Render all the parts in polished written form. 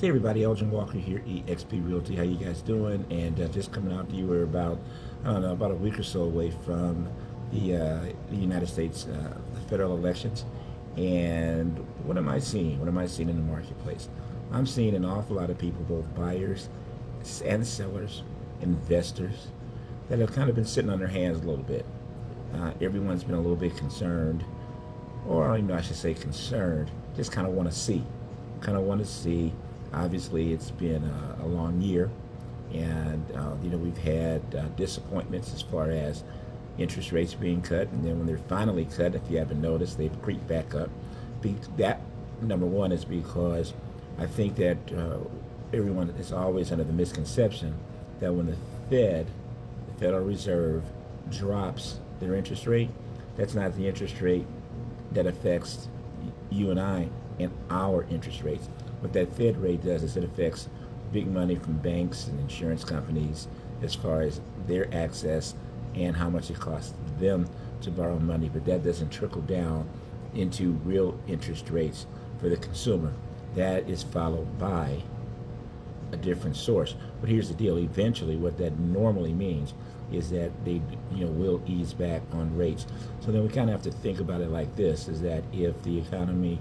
Hey everybody, Elgin Walker here, eXp Realty. How you guys doing? And just coming out to you, we're about, I don't know, about a week or so away from the United States federal elections. And what am I seeing? What am I seeing in the marketplace? I'm seeing an awful lot of people, both buyers and sellers, investors, that have kind of been sitting on their hands a little bit. Everyone's been a little bit concerned, or I should say concerned, just kind of want to see. Kind of want to see. Obviously, it's been a long year, and we've had disappointments as far as interest rates being cut, and then when they're finally cut, if you haven't noticed, they've creeped back up. That number one is because I think that everyone is always under the misconception that when the Federal Reserve, drops their interest rate, that's not the interest rate that affects you and I and our interest rates. What that Fed rate does is it affects big money from banks and insurance companies as far as their access and how much it costs them to borrow money, but that doesn't trickle down into real interest rates for the consumer. That is followed by a different source. But here's the deal: eventually, what that normally means is that they, will ease back on rates. So then we kind of have to think about it like this: is that if the economy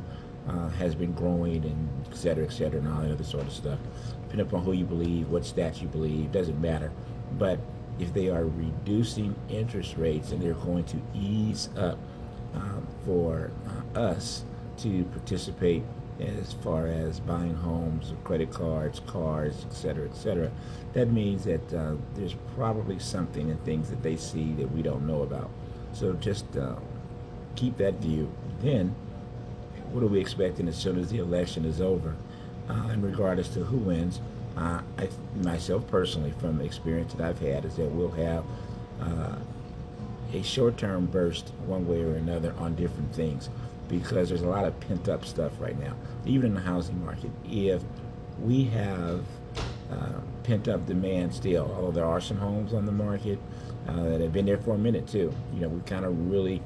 has been growing and et cetera, and all that other sort of stuff, depending upon who you believe, what stats you believe, doesn't matter. But if they are reducing interest rates and they're going to ease up for us to participate as far as buying homes, credit cards, cars, et cetera, that means that there's probably something and things that they see that we don't know about. So just keep that view. Then, what are we expecting as soon as the election is over? And regardless to who wins, myself personally, from the experience that I've had, is that we'll have a short-term burst one way or another on different things, because there's a lot of pent-up stuff right now, even in the housing market. If we have pent-up demand still, although there are some homes on the market that have been there for a minute too, we kind of really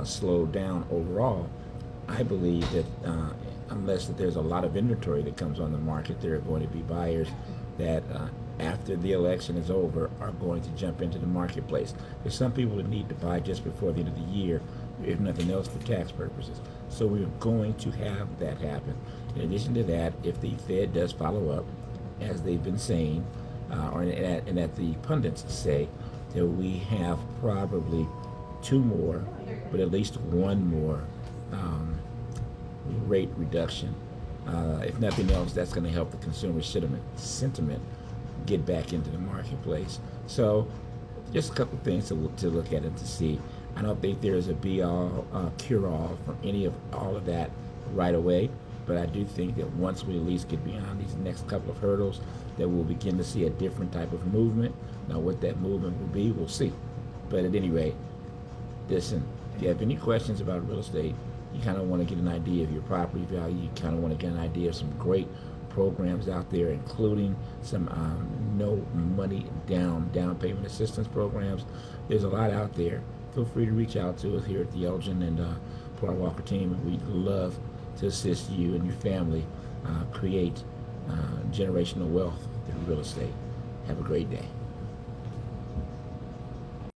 slowed down overall. I believe that unless that there's a lot of inventory that comes on the market, there are going to be buyers that after the election is over are going to jump into the marketplace. There's some people that need to buy just before the end of the year, if nothing else, for tax purposes. So we're going to have that happen. In addition to that, if the Fed does follow up, as they've been saying, and that the pundits say, that we have probably two more, but at least one more rate reduction. If nothing else, that's going to help the consumer sentiment get back into the marketplace. So just a couple things to look at and to see. I don't think there's a be-all, cure-all from any of all of that right away, but I do think that once we at least get beyond these next couple of hurdles, that we'll begin to see a different type of movement. Now, what that movement will be, we'll see. But at any rate, listen, if you have any questions about real estate, you kind of want to get an idea of your property value, you kind of want to get an idea of some great programs out there, including some no money down payment assistance programs. There's a lot out there. Feel free to reach out to us here at the Elgin and Paul Walker team. We'd love to assist you and your family create generational wealth through real estate. Have a great day.